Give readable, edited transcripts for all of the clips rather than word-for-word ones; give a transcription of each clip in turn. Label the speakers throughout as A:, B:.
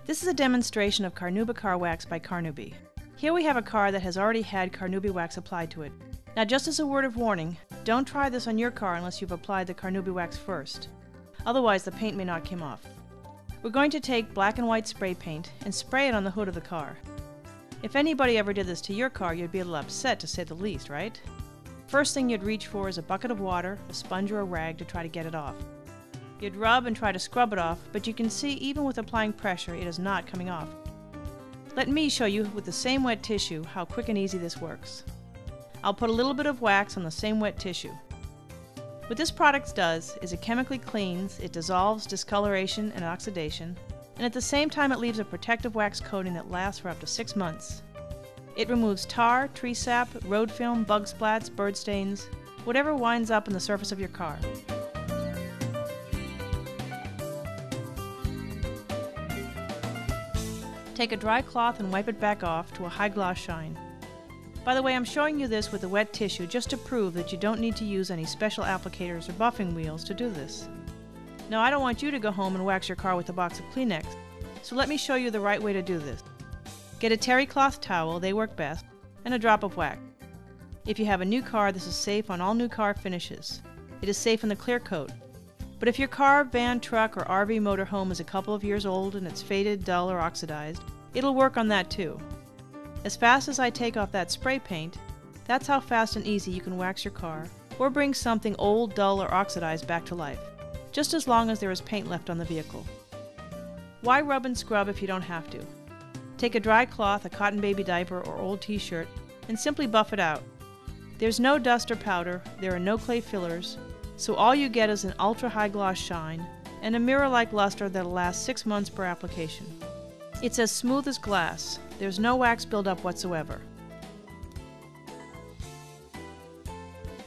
A: This is a demonstration of Carnuwax Car wax by Carnuwax. Here we have a car that has already had Carnuwax wax applied to it. Now, just as a word of warning, don't try this on your car unless you've applied the Carnuwax wax first. Otherwise, the paint may not come off. We're going to take black and white spray paint and spray it on the hood of the car. If anybody ever did this to your car, you'd be a little upset, to say the least, right? First thing you'd reach for is a bucket of water, a sponge or a rag to try to get it off. You'd rub and try to scrub it off, but you can see even with applying pressure, it is not coming off. Let me show you with the same wet tissue how quick and easy this works. I'll put a little bit of wax on the same wet tissue. What this product does is it chemically cleans, it dissolves discoloration and oxidation, and at the same time it leaves a protective wax coating that lasts for up to 6 months. It removes tar, tree sap, road film, bug splats, bird stains, whatever winds up in the surface of your car. Take a dry cloth and wipe it back off to a high gloss shine. By the way, I'm showing you this with the wet tissue just to prove that you don't need to use any special applicators or buffing wheels to do this. Now, I don't want you to go home and wax your car with a box of Kleenex, so let me show you the right way to do this. Get a terry cloth towel, they work best, and a drop of wax. If you have a new car, this is safe on all new car finishes. It is safe in the clear coat. But if your car, van, truck, or RV motorhome is a couple of years old and it's faded, dull, or oxidized, it'll work on that too. As fast as I take off that spray paint, that's how fast and easy you can wax your car or bring something old, dull, or oxidized back to life, just as long as there is paint left on the vehicle. Why rub and scrub if you don't have to? Take a dry cloth, a cotton baby diaper, or old t-shirt, and simply buff it out. There's no dust or powder, there are no clay fillers, so all you get is an ultra-high gloss shine and a mirror-like luster that'll last 6 months per application. It's as smooth as glass. There's no wax buildup whatsoever.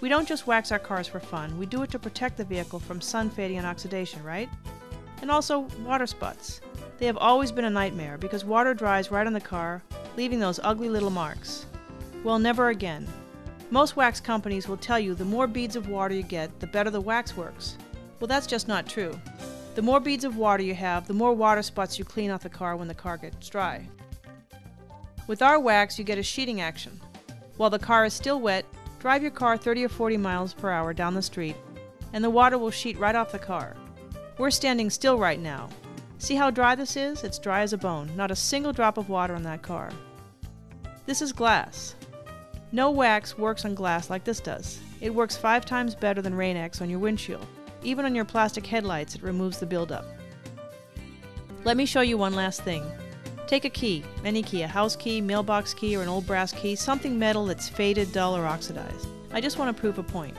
A: We don't just wax our cars for fun, we do it to protect the vehicle from sun fading and oxidation, right? And also water spots. They have always been a nightmare because water dries right on the car, leaving those ugly little marks. Well, never again. Most wax companies will tell you the more beads of water you get, the better the wax works. Well, that's just not true. The more beads of water you have, the more water spots you clean off the car when the car gets dry. With our wax, you get a sheeting action. While the car is still wet, drive your car 30 or 40 miles per hour down the street, and the water will sheet right off the car. We're standing still right now. See how dry this is? It's dry as a bone. Not a single drop of water on that car. This is glass. No wax works on glass like this does. It works 5 times better than Rain-X on your windshield. Even on your plastic headlights, it removes the buildup. Let me show you one last thing. Take a key, any key, a house key, mailbox key, or an old brass key, something metal that's faded, dull, or oxidized. I just want to prove a point.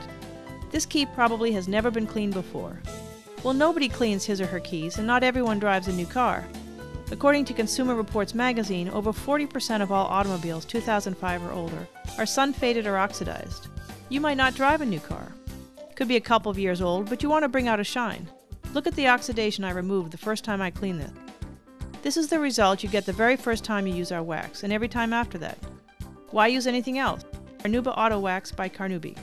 A: This key probably has never been cleaned before. Well, nobody cleans his or her keys, and not everyone drives a new car. According to Consumer Reports magazine, over 40% of all automobiles 2005 or older are sun-faded or oxidized. You might not drive a new car. Could be a couple of years old, but you want to bring out a shine. Look at the oxidation I removed the first time I cleaned this. This is the result you get the very first time you use our wax, and every time after that. Why use anything else? Carnuwax Auto Wax by Carnuwax.